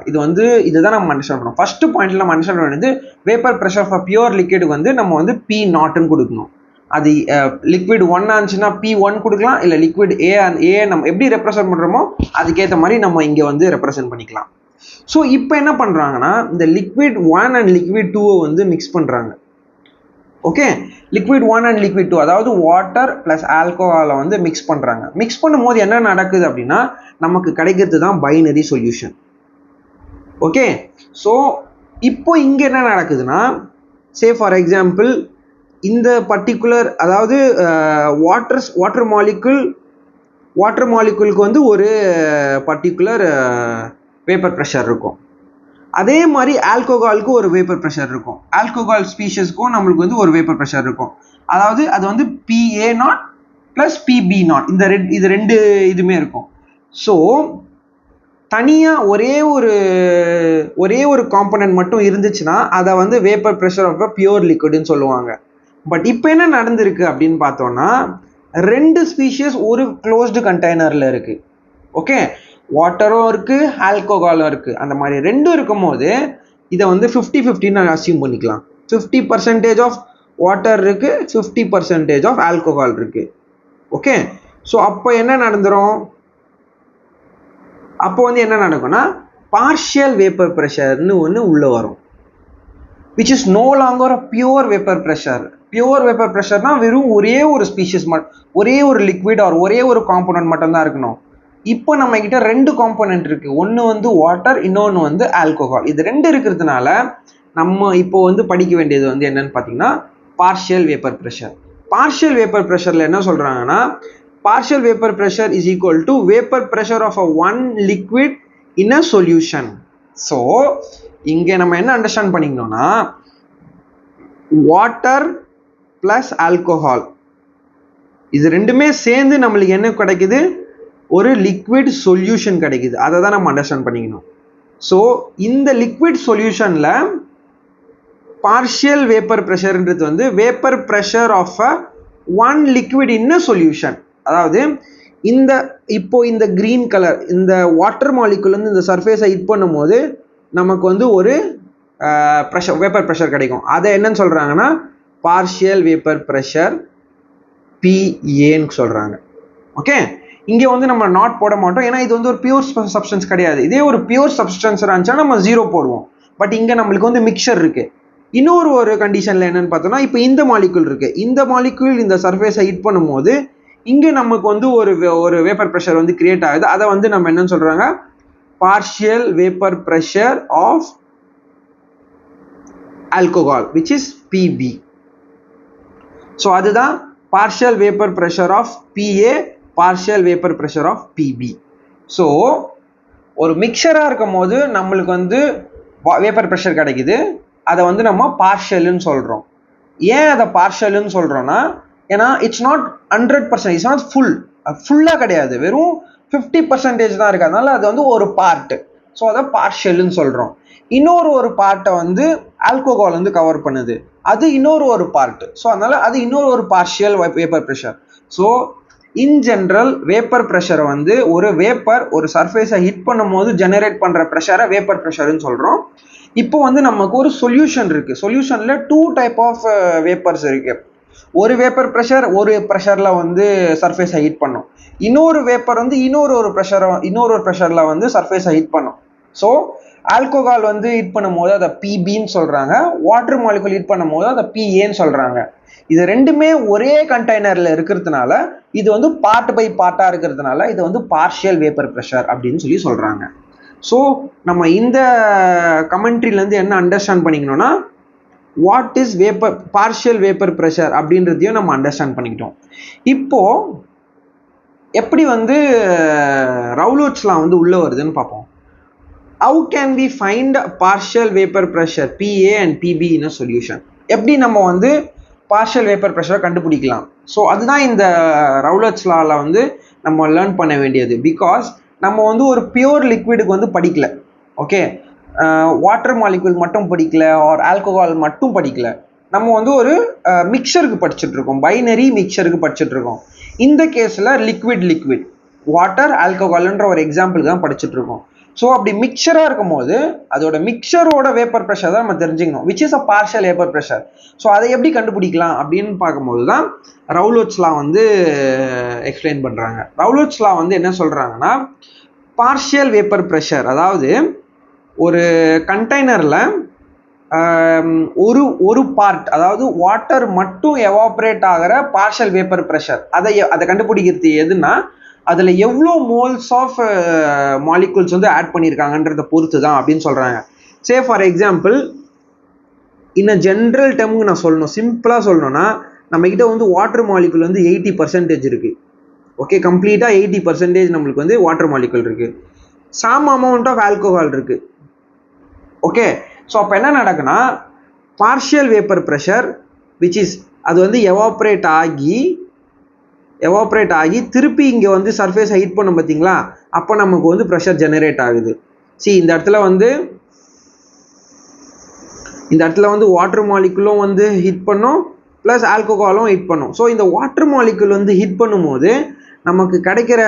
இதுதான் நம்ம அண்டர்ஸ்டாண்ட் பண்ணணும். ஃபர்ஸ்ட் பாயிண்ட்ல நம்ம அண்டர்ஸ்டாண்ட் பண்ணது, vapour pressure of pure liquid வந்து நம்ம வந்து P0ன்னு கொடுக்கணும். அது லிக்விட் 1 ஆச்சுன்னா P1 கொடுக்கலாம், இல்லை லிக்விட் ஏ நம்ம எப்படி ரெப்ரசென்ட் பண்ணுறோமோ அதுக்கேற்ற மாதிரி நம்ம இங்கே வந்து ரெப்ரசென்ட் பண்ணிக்கலாம். ஸோ இப்போ என்ன பண்ணுறாங்கன்னா, இந்த லிக்விட் 1 அண்ட் லிக்விட் 2 வந்து மிக்ஸ் பண்ணுறாங்க. ஓகே, லிக்விட் 1 அண்ட் லிக்விட் 2, அதாவது வாட்டர் ப்ளஸ் ஆல்கோஹாலை வந்து மிக்ஸ் பண்ணுறாங்க. மிக்ஸ் பண்ணும்போது என்ன நடக்குது அப்படின்னா, நமக்கு கிடைக்கிறது தான் பைனரி சொல்யூஷன். ஓகே, ஸோ இப்போ இங்கே என்ன நடக்குதுன்னா, சே ஃபார் எக்ஸாம்பிள் இந்த பர்டிகுலர், அதாவது வாட்டர் மாலிகுலுக்கு வந்து ஒரு பர்டிகுலர் வேப்பர் ப்ரெஷர் இருக்கும். அதே மாதிரி ஆல்கோஹாலுக்கு ஒரு வேப்பர் ப்ரெஷர் இருக்கும். ஆல்கோஹால் ஸ்பீஷஸ்க்கும் நம்மளுக்கு வந்து ஒரு வேப்பர் ப்ரெஷர் இருக்கும். அதாவது அது வந்து PA0 ப்ளஸ் PB0, இது ரெண்டு இதுமே இருக்கும். ஸோ தனியாக ஒரே ஒரு காம்பனன்ட் மட்டும் இருந்துச்சுன்னா அதை வந்து வேப்பர் ப்ரெஷர் ஆஃப் பியூர் லிக்விட்னு சொல்லுவாங்க. பட் இப்போ என்ன நடந்திருக்கு அப்படின்னு பார்த்தோம்னா, ரெண்டு ஸ்பீஷியஸ் ஒரு க்ளோஸ்டு கண்டெய்னரில் இருக்குது. ஓகே, வாட்டரும் இருக்குது, ஆல்கோஹாலும் இருக்குது. அந்த மாதிரி ரெண்டும் இருக்கும் போது இதை வந்து 50-50 அசியூம் பண்ணிக்கலாம். 50% ஆஃப் வாட்டர் இருக்குது, 50% ஆஃப் ஆல்கோஹால் இருக்குது. ஓகே, ஸோ அப்போ என்ன நடந்துடும்? அப்போ வந்து என்ன நடக்கும்னா பார்ஷியல் வேப்பர் ப்ரெஷர்னு ஒன்று உள்ளே வரும், which is no longer a pure vapour pressure. Pure vapour ப்ரெஷர்னா வெறும் ஒரே ஒரு ஸ்பீஷியஸ் ஒரே ஒரு லிக்விட் ஆர் ஒரே ஒரு காம்போனன்ட் மட்டும்தான் இருக்கணும். இப்போ நம்ம கிட்ட ரெண்டு காம்போனன்ட் இருக்கு, ஒன்று வந்து வாட்டர், இன்னொன்று வந்து ஆல்கோஹால். இது ரெண்டு இருக்கிறதுனால நம்ம இப்போ வந்து படிக்க வேண்டியது வந்து என்னன்னு பார்த்தீங்கன்னா partial vapour pressure. Partial vapour ப்ரெஷரில் என்ன சொல்கிறாங்கன்னா partial vapour pressure is equal to vapour pressure of a one liquid in a solution. So இங்கே நம்ம என்ன அண்டர்ஸ்டாண்ட் பண்ணிக்கணும்னா வாட்டர் ப்ளஸ் ஆல்கோஹால் இது ரெண்டுமே சேர்ந்து நம்மளுக்கு என்ன கிடைக்குது? ஒரு லிக்விட் சொல்யூஷன் கிடைக்குது. அதை தான் நம்ம அண்டர்ஸ்டாண்ட் பண்ணிக்கணும். ஸோ இந்த லிக்விட் சொல்யூஷனில் பார்ஷியல் வேப்பர் ப்ரெஷர்ன்றது வந்து vapour pressure of a one liquid in a solution. அதாவது இப்போ இந்த கிரீன் கலர் இந்த வாட்டர் மாலிகுல் வந்து இந்த சர்ஃபேஸை ஹிட் பண்ணும்போது நமக்கு வந்து ஒரு ப்ரெஷர் வேப்பர் ப்ரெஷர் கிடைக்கும். அதை என்னன்னு சொல்கிறாங்கன்னா பார்ஷியல் வேப்பர் ப்ரெஷர் PAன்னு சொல்கிறாங்க. ஓகே, இங்கே வந்து நம்ம நாட் போட மாட்டோம், ஏன்னா இது வந்து ஒரு பியூர் சப்ஸ்டன்ஸ் கிடையாது. இதே ஒரு பியூர் சப்ஸ்டன்ஸ் இருந்துச்சுன்னா நம்ம 0 போடுவோம். பட் இங்கே நம்மளுக்கு வந்து மிக்சர் இருக்குது. இன்னொரு கண்டிஷனில் என்னன்னு பார்த்தோம்னா இப்போ இந்த மாலிகுல் இருக்குது, இந்த மாலிகுல் இந்த சர்ஃபேஸை ஹிட் பண்ணும்போது இங்கே நமக்கு வந்து ஒரு வேப்பர் ப்ரெஷர் வந்து கிரியேட் ஆகுது. அதை வந்து நம்ம என்னன்னு சொல்கிறாங்க partial vapour pressure of alcohol which is PB. So அதுதான் partial vapour pressure of PA, partial vapour pressure of PB. So ஒரு மிக்சராக இருக்கும் போது நம்மளுக்கு வந்து வேப்பர் ப்ரெஷர் கிடைக்குது, அதை வந்து நம்ம பார்ஷியல்னு சொல்கிறோம். ஏன் அதை பார்ஷியல்னு சொல்கிறோன்னா ஏன்னா இட்ஸ் நாட் 100%, இட்ஸ் நாட் ஃபுல்லாக கிடையாது, வெறும் 50% தான் இருக்குது. அதனால அது வந்து ஒரு பார்ட்டு, ஸோ அதை பார்ஷியல்னு சொல்கிறோம். இன்னொரு பார்ட்டை வந்து ஆல்கோஹால் வந்து கவர் பண்ணுது, அது இன்னொரு பார்ட்டு, ஸோ அதனால அது இன்னொரு partial vapour pressure. So in general vapour ப்ரெஷரை வந்து ஒரு வேப்பர் ஒரு சர்ஃபேஸை ஹிட் பண்ணும் போது ஜெனரேட் பண்ணுற ப்ரெஷரை வேப்பர் ப்ரெஷர்னு சொல்கிறோம். இப்போ வந்து நமக்கு ஒரு சொல்யூஷன் இருக்குது, சொல்யூஷனில் 2 டைப் ஆஃப் வேப்பர்ஸ் இருக்குது. ஒரு வேப்பர் ப்ரெஷர் ஒரு ப்ரெஷரில் வந்து சர்ஃபேஸை ஹீட் பண்ணும், இன்னொரு வேப்பர் வந்து இன்னொரு ப்ரெஷரில் வந்து சர்ஃபேஸை ஹீட் பண்ணும். ஸோ ஆல்கோஹால் வந்து ஹீட் பண்ணும் போது அதை PBன்னு சொல்கிறாங்க, வாட்டர் மாலிகுல் ஹீட் பண்ணும் போது அதை PAன்னு சொல்கிறாங்க. இது ரெண்டுமே ஒரே கண்டெய்னரில் இருக்கிறதுனால இது வந்து பார்ட் பை பார்ட்டாக இருக்கிறதுனால இது வந்து பார்ஷியல் வேப்பர் ப்ரெஷர் அப்படின்னு சொல்கிறாங்க. ஸோ நம்ம இந்த கமெண்ட்ரிலேருந்து என்ன அண்டர்ஸ்டாண்ட் பண்ணிக்கணும்னா what is partial vapour pressure அப்படின்றதையும் நம்ம அண்டர்ஸ்டாண்ட் பண்ணிக்கிட்டோம். இப்போது எப்படி வந்து ரவுலோட்ஸ் லா வந்து உள்ளே வருதுன்னு பார்ப்போம். How can we find partial vapor pressure PA and PB in a solution? எப்படி நம்ம வந்து பார்ஷியல் வேப்பர் ப்ரெஷரை கண்டுபிடிக்கலாம்? ஸோ அதுதான் இந்த ரவுலட்ஸ் லாவில் வந்து நம்ம லேர்ன் பண்ண வேண்டியது. பிகாஸ் நம்ம வந்து ஒரு பியூர் லிக்விடுக்கு வந்து படிக்கல, ஓகே, வாட்டர் மாலிகுல் மட்டும் படிக்கல, ஆர் ஆல்கோஹால் மட்டும் படிக்கல, நம்ம வந்து ஒரு மிக்சருக்கு படிச்சுட்டு இருக்கோம், பைனரி மிக்சருக்கு படிச்சுட்டு இருக்கோம். இந்த கேஸில் லிக்விட் வாட்டர் ஆல்கோஹால்ன்ற ஒரு எக்ஸாம்பிள் தான் படிச்சுட்டு இருக்கோம். ஸோ அப்படி மிக்சராக இருக்கும் போது அதோட மிக்சரோட வேப்பர் ப்ரெஷர் தான் நம்ம தெரிஞ்சுக்கணும், which is a partial vapour pressure. So அதை எப்படி கண்டுபிடிக்கலாம் அப்படின்னு பார்க்கும்போது தான் ரவுலட்ஸ் லா வந்து எக்ஸ்பிளைன் பண்ணுறாங்க. ரவுலட்ஸ் லா வந்து என்ன சொல்கிறாங்கன்னா பார்ஷியல் வேப்பர் ப்ரெஷர், அதாவது ஒரு கண்டெய்னரில் ஒரு பார்ட், அதாவது வாட்டர் மட்டும் எவாப்ரேட் ஆகிற பார்ஷியல் வேப்பர் ப்ரெஷர், அதை கண்டுபிடிக்கிறது எதுனா அதில் எவ்வளோ மோல்ஸ் ஆஃப் மாலிகுல்ஸ் வந்து ஆட் பண்ணியிருக்காங்கன்றதை பொறுத்து தான் அப்படின்னு சொல்கிறாங்க. சே ஃபார் எக்ஸாம்பிள் இன்ன ஜென்ரல் டேர்முக்கு நான் சொல்லணும், சிம்பிளாக சொல்லணும்னா நம்மக்கிட்ட வந்து வாட்டர் மாலிகுல் வந்து 80% இருக்குது, ஓகே, கம்ப்ளீட்டாக 80% நம்மளுக்கு வந்து வாட்டர் மாலிகுல் இருக்குது, சம் அமௌண்ட் ஆஃப் ஆல்கோஹால் இருக்குது, ஓகே. ஸோ அப்போ என்ன நடக்குன்னா partial vapour pressure which is அது வந்து எவாப்ரேட் ஆகி திருப்பி இங்கே வந்து சர்ஃபேஸ் ஹீட் பண்ணும் பார்த்தீங்களா, அப்போ நமக்கு வந்து ப்ரெஷர் ஜெனரேட் ஆகுது. இந்த இடத்துல வந்து வாட்டர் மாலிகுலும் வந்து ஹீட் பண்ணும், ப்ளஸ் ஆல்கஹாலும் ஹிட் பண்ணும். ஸோ இந்த வாட்டர் மாலிகுல் வந்து ஹிட் பண்ணும்போது நமக்கு கிடைக்கிற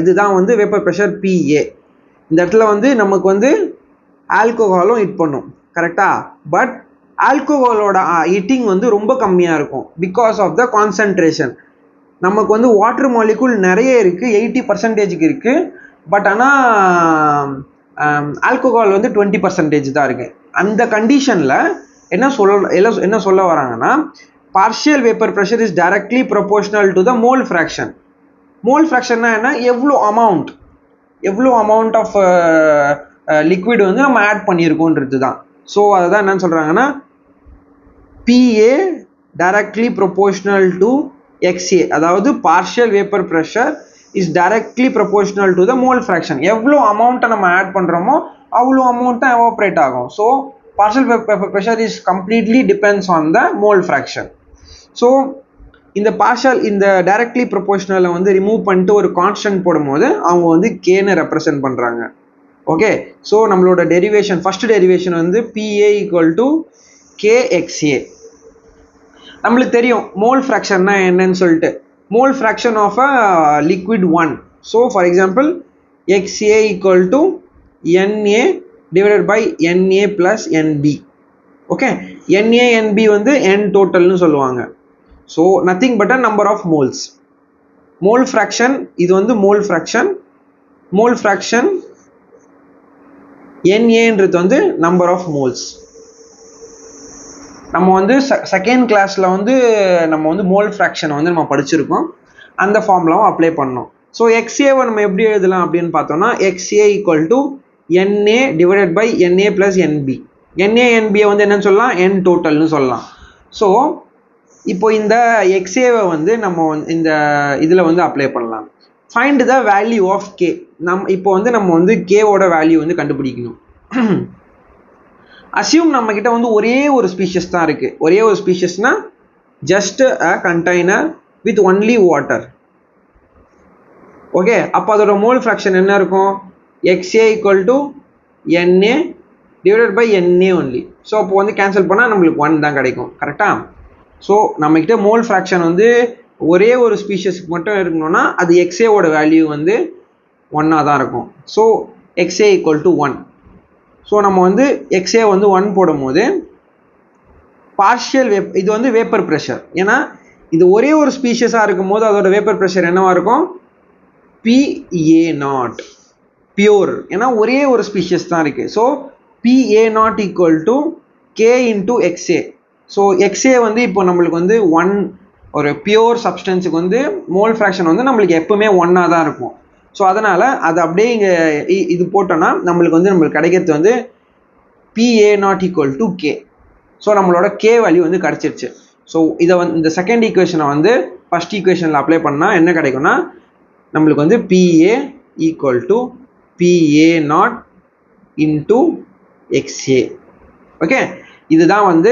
இதுதான் வந்து வேப்பர் ப்ரெஷர் PA. இந்த இடத்துல வந்து நமக்கு வந்து ஆல்கஹாலும் ஹிட் பண்ணும், கரெக்டாக? பட் ஆல்கஹாலோட ஹிட்டிங் வந்து ரொம்ப கம்மியாக இருக்கும் பிகாஸ் ஆஃப் த கான்சன்ட்ரேஷன். நமக்கு வந்து வாட்டர் மாலிகுல் நிறைய இருக்குது, 80% இருக்குது. பட் ஆனால் ஆல்கஹால் வந்து 20% தான் இருக்குது. அந்த கண்டிஷனில் என்ன சொல்ல வராங்கன்னா, partial vapour pressure is directly proportional to the mole fraction. Mole ஃப்ராக்ஷன்னா என்ன? எவ்வளோ அமௌண்ட் ஆஃப் லிக்விட் வந்து நம்ம ஆட் பண்ணியிருக்கோன்றது தான். ஸோ அதுதான் என்னன்னு சொல்கிறாங்கன்னா, PA directly proportional to XA, அதாவது partial vapour pressure is directly proportional to the mole fraction. எவ்வளோ அமௌண்ட்டை நம்ம ஆட் பண்ணுறோமோ அவ்வளோ அமௌண்ட் தான் எவாப்ரேட் ஆகும். So partial vapour pressure is completely depends on the mole fraction. So இந்த டைரக்ட்லி ப்ரொபோர்ஷனலை வந்து ரிமூவ் பண்ணிட்டு ஒரு கான்ஸ்டன்ட் போடும்போது அவங்க வந்து கேன்னு ரெப்ரசென்ட் பண்ணுறாங்க. ஓகே, ஸோ நம்மளோட ஃபர்ஸ்ட் டெரிவேஷன் வந்து PA = KXA. நம்மளுக்கு தெரியும் மோல் ஃப்ராக்ஷன்னா என்னன்னு சொல்லிட்டு. Mole fraction of a liquid 1. So for example XA = NA divided by NA plus NB. Okay, NA NB வந்து N டோட்டல்னு சொல்லுவாங்க. So nothing but a number of moles. Mole fraction இது வந்து மோல் ஃப்ராக்ஷன் NAன்றது வந்து number of moles. நம்ம வந்து second கிளாஸில் வந்து நம்ம வந்து மோல் ஃப்ராக்ஷனை வந்து நம்ம படிச்சிருக்கோம், அந்த ஃபார்முலாவும் அப்ளை பண்ணோம். ஸோ XAவை நம்ம எப்படி எழுதலாம் அப்படின்னு பார்த்தோம்னா, XA = NA divided by NA plus NB. NA NBயை வந்து என்னன்னு சொல்லலாம்? N டோட்டல்னு சொல்லலாம். ஸோ இப்போ இந்த XAவை வந்து நம்ம இந்த இதில் வந்து அப்ளை பண்ணலாம். Find the value of K. இப்போ வந்து நம்ம வந்து Kவோட வேல்யூ வந்து கண்டுபிடிக்கணும். அசியூம் நம்ம கிட்ட வந்து ஒரே ஒரு ஸ்பீஷஸ் தான் இருக்கு. ஒரே ஒரு ஸ்பீஷஸ்னா just a container with only water. Okay, அப்போ அதோட மோல் ஃப்ராக்ஷன் என்ன இருக்கும்? XA = NA divided by NA only. So அப்போ வந்து கேன்சல் பண்ணால் நம்மளுக்கு 1 தான் கிடைக்கும், கரெக்டாக? ஸோ நம்மக்கிட்ட மோல் ஃப்ராக்ஷன் வந்து ஒரே ஒரு ஸ்பீஷஸ்க்கு மட்டும் இருக்கணும்னா அது XAவோட வேல்யூ வந்து 1 தான் இருக்கும். So XA = 1. ஸோ நம்ம வந்து XA வந்து 1 போடும்போது இது வந்து வேப்பர் ப்ரெஷர். ஏன்னா இது ஒரே ஒரு ஸ்பீஷஸாக இருக்கும் போது அதோட வேப்பர் ப்ரெஷர் என்னவா இருக்கும்? PA0 pure. ஏன்னா ஒரே ஒரு ஸ்பீஷஸ் தான் இருக்கு. So PA0 = K into XA. So XA வந்து இப்போ நம்மளுக்கு வந்து 1, ஒரு பியூர் சப்ஸ்டன்ஸுக்கு வந்து மோல் ஃப்ராக்ஷன் வந்து நம்மளுக்கு எப்பவுமே 1 தான் இருக்கும். ஸோ அதனால் அது அப்படியே இங்கே இது போட்டோன்னா நம்மளுக்கு கிடைக்கிறது வந்து PA0 = K. ஸோ நம்மளோட K வேல்யூ வந்து கிடச்சிருச்சு. ஸோ இதை வந்து இந்த செகண்ட் ஈக்குவேஷனை வந்து ஃபர்ஸ்ட் ஈக்குவேஷனில் அப்ளை பண்ணால் என்ன கிடைக்கும்னா, நம்மளுக்கு வந்து PA = PA0 into XA. Okay, இதுதான் வந்து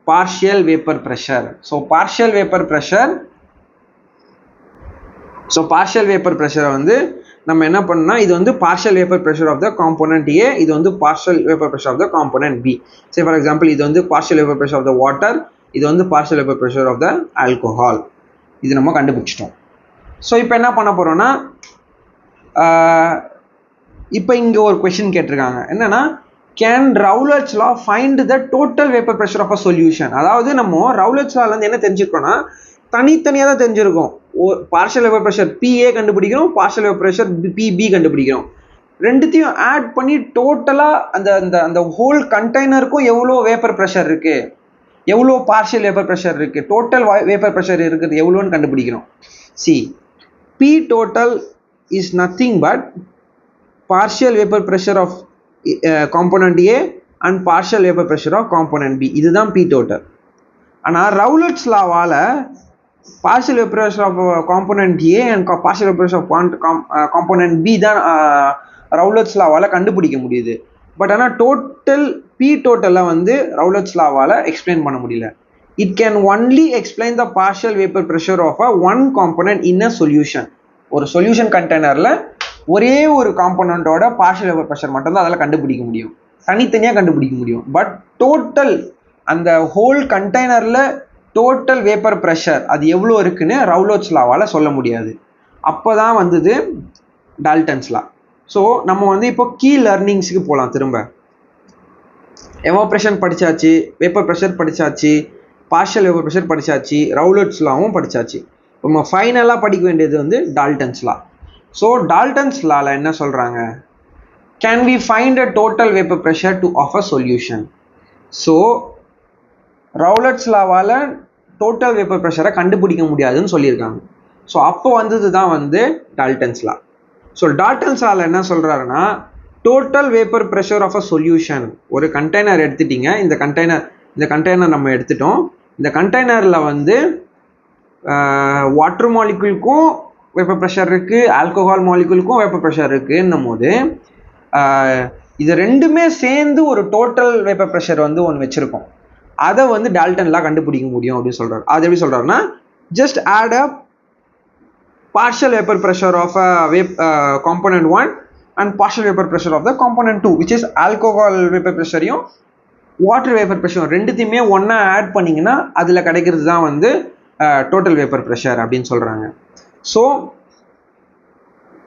partial vapour pressure. So partial vapour ப்ரெஷரை வந்து நம்ம என்ன பண்ணோம்னா, இது வந்து partial vapour pressure of the component A, இது வந்து partial vapour pressure of the component B. Say for example இது வந்து partial vapour pressure of the water, இது வந்து partial vapour pressure of the alcohol. இது நம்ம கண்டுபிடிச்சிட்டோம். ஸோ இப்போ என்ன பண்ண போகிறோம்னா, இப்போ இங்கே ஒரு கொஷின் கேட்டிருக்காங்க. என்னன்னா, can Raoult's law find the total vapour pressure of a solution? அதாவது நம்ம ரவுலட்ஸ் லாலேருந்து என்ன தெரிஞ்சுக்கிறோம்னா, தனித்தனியாக தான் தெரிஞ்சிருக்கும். பார்ஷியல் வேப்பர் ப்ரெஷர் PA கண்டுபிடிக்கிறோம், பார்ஷியல் வேப்பர் ப்ரெஷர் PB கண்டுபிடிக்கிறோம். ரெண்டுத்தையும் ஆட் பண்ணி டோட்டலாக அந்த ஹோல் கண்டெய்னருக்கும் எவ்வளோ வேப்பர் ப்ரெஷர் இருக்கு, எவ்வளோ பார்ஷியல் வேப்பர் ப்ரெஷர் இருக்கு, டோட்டல் வேப்பர் ப்ரெஷர் இருக்குது எவ்வளோன்னு கண்டுபிடிக்கிறோம். C, P total is nothing but partial vapor pressure of component A and partial vapor pressure of component B. இதுதான் P total. ஆனால் ரவுலட்ஸ் லாவால் partial vapor pressure of component A and partial vapor pressure of component B தான் ரவுலட்ஸ் லாவால் கண்டுபிடிக்க முடியுது. But ஆனால் total P டோட்டலை வந்து ரவுலட்ஸ் லாவால் explain பண்ண முடியல. It can only explain the partial vapor pressure of a one component in a solution. ஒரு solution கண்டெய்னரில் ஒரே ஒரு காம்போனண்டோட பார்ஷியல் வேப்பர் ப்ரெஷர் மட்டும்தான் அதில் கண்டுபிடிக்க முடியும், தனித்தனியாக கண்டுபிடிக்க முடியும். பட் டோட்டல் அந்த ஹோல் கண்டெய்னரில் டோட்டல் வேப்பர் ப்ரெஷர் அது எவ்வளோ இருக்குன்னு ரவுலோட்ஸ் லாவால் சொல்ல முடியாது. அப்போ தான் வந்தது டால்டன்ஸ் லா. ஸோ நம்ம வந்து இப்போ கீ லர்னிங்ஸுக்கு போகலாம். திரும்ப எவாப்ரேஷன் படித்தாச்சு, வேப்பர் ப்ரெஷர் படித்தாச்சு, பார்ஷியல் வேப்பர் ப்ரெஷர் படித்தாச்சு, ரவுலோட்ஸ் லாவும் படித்தாச்சு. நம்ம ஃபைனலாக படிக்க வேண்டியது வந்து டால்டன்ஸ் லா. ஸோ டால்டன்ஸ் லாவில் என்ன சொல்கிறாங்க, can we find a total vapour pressure to of a solution. So Raoult's லாவால் டோட்டல் வேப்பர் ப்ரெஷரை கண்டுபிடிக்க முடியாதுன்னு சொல்லியிருக்காங்க. ஸோ அப்போ வந்தது தான் வந்து டால்டன்ஸ் லா. ஸோ டால்டன்ஸ் லாவில் என்ன சொல்கிறாருன்னா, total vapour pressure of a solution. ஒரு கண்டெய்னர் எடுத்துட்டீங்க, இந்த கண்டெய்னர் நம்ம எடுத்துட்டோம். இந்த கண்டெய்னரில் வந்து வாட்டர் மாலிகுலுக்கும் வேப்பர் ப்ரெஷர் இருக்குது, ஆல்கோஹால் மாலிகுலுக்கும் வேப்பர் ப்ரெஷர் இருக்குன்னும் போது இது ரெண்டுமே சேர்ந்து ஒரு டோட்டல் வேப்பர் ப்ரெஷர் வந்து ஒன்று வச்சுருக்கோம். அதை வந்து டால்டன் லா கண்டுபிடிக்க முடியும் அப்படின்னு சொல்கிறார். அது எப்படி சொல்கிறாருன்னா, just add a partial vapor pressure of a component 1 and partial vapor pressure of the component 2, which is alcohol vapor pressure யும் water vapor pressure ரெண்டுத்தையுமே ஒன்றா ஆட் பண்ணிங்கன்னா அதில் கிடைக்கிறது தான் வந்து டோட்டல் வேப்பர் ப்ரெஷர் அப்படின்னு சொல்கிறாங்க. ஸோ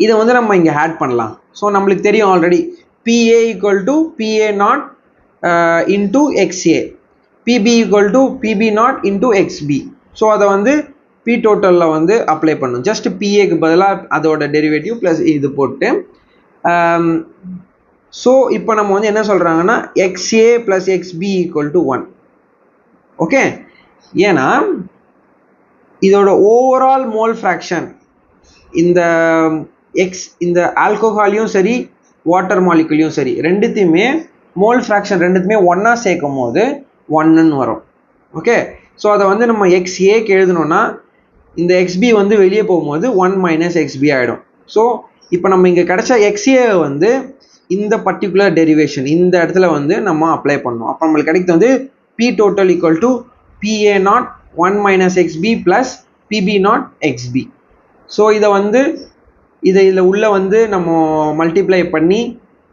இதை வந்து நம்ம இங்கே ஆட் பண்ணலாம். ஸோ நம்மளுக்கு தெரியும் already PA equal to PA naught into XA, PB equal to PB naught into XB. So அதை வந்து பி டோட்டலில் வந்து அப்ளை பண்ணும். ஜஸ்ட் பிஏக்கு பதிலாக அதோட டெரிவேட்டிவ் ப்ளஸ் இது போட்டு. ஸோ இப்போ நம்ம வந்து என்ன சொல்கிறாங்கன்னா XA plus XB equal to 1. Okay, ஏன்னா இதோட ஓவரால் மோல் ஃப்ராக்ஷன் இந்த ஆல்கோஹாலையும் சரி வாட்டர் மாலிகுலையும் சரி ரெண்டுத்தையுமே மோல் ஃப்ராக்ஷன் ரெண்டுத்தையுமே ஒன்றா சேர்க்கும் போது 1ன்னு வரும். ஓகே, ஸோ அதை வந்து நம்ம XAக்கு எழுதணும்னா இந்த XB வந்து வெளியே போகும்போது 1 மைனஸ் XB ஆகிடும். ஸோ இப்போ நம்ம இங்கே கிடைச்ச XA வந்து இந்த பர்டிகுலர் டெரிவேஷன் இந்த இடத்துல வந்து நம்ம அப்ளை பண்ணோம். அப்போ நம்மளுக்கு கிடைக்கிறது வந்து P total equal to PA naught 1 minus XB plus PB naught XB. So இதை வந்து இதில் உள்ள வந்து நம்ம மல்டிப்ளை பண்ணி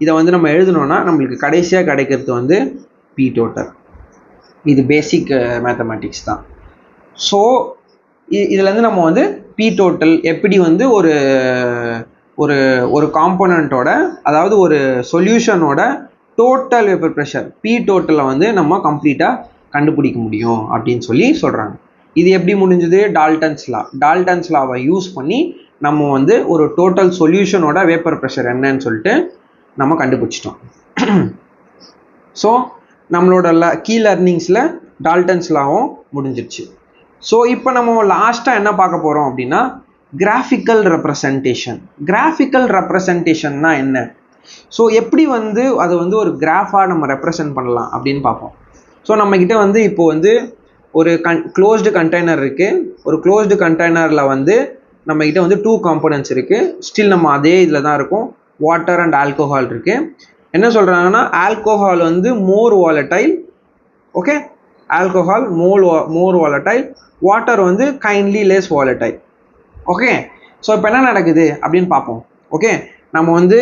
இதை வந்து நம்ம எழுதணும்னா நம்மளுக்கு கடைசியாக கிடைக்கிறது வந்து P total. இது பேசிக் மேத்தமேட்டிக்ஸ் தான். ஸோ இதுலேருந்து நம்ம வந்து பி டோட்டல் எப்படி வந்து ஒரு ஒரு ஒரு காம்போனண்ட்டோட, அதாவது ஒரு சொல்யூஷனோட டோட்டல் வேப்பர் ப்ரெஷர் பி டோட்டலை வந்து நம்ம கம்ப்ளீட்டாக கண்டுபிடிக்க முடியும் அப்படின்னு சொல்லி சொல்கிறாங்க. இது எப்படி முடிஞ்சது? டால்டன்ஸ் லா. டால்டன்ஸ் லாவை யூஸ் பண்ணி நம்ம வந்து ஒரு டோட்டல் சொல்யூஷனோட வேப்பர் ப்ரெஷர் என்னன்னு சொல்லிட்டு நம்ம கண்டுபிடிச்சிட்டோம். ஸோ நம்மளோட கீ லர்னிங்ஸில் டால்டன்ஸ் லாவும் முடிஞ்சிருச்சு. ஸோ இப்போ நம்ம லாஸ்ட்டாக என்ன பார்க்க போகிறோம் அப்படின்னா கிராஃபிக்கல் ரெப்ரசன்டேஷன். கிராஃபிக்கல் ரெப்ரசன்டேஷன்னா என்ன? ஸோ எப்படி வந்து அதை வந்து ஒரு கிராஃபாக நம்ம ரெப்ரசன்ட் பண்ணலாம் அப்படின்னு பார்ப்போம். ஸோ நம்மக்கிட்ட வந்து இப்போ வந்து ஒரு க்ளோஸ்டு கண்டெய்னர் இருக்குது. ஒரு க்ளோஸ்டு கண்டெய்னரில் வந்து நம்மக்கிட்ட வந்து 2 காம்போனன்ட்ஸ் இருக்குது. ஸ்டில் நம்ம அதே இதில் தான் இருக்கும். வாட்டர் அண்ட் ஆல்கோஹால் இருக்குது. என்ன சொல்கிறாங்கன்னா ஆல்கோஹால் வந்து மோர் வாலடைல். ஓகே, ஆல்கோஹால் மோர் வாலடைல், வாட்டர் வந்து kindly less volatile. Okay, so இப்போ என்ன நடக்குது அப்படின்னு பார்ப்போம். ஓகே, நம்ம வந்து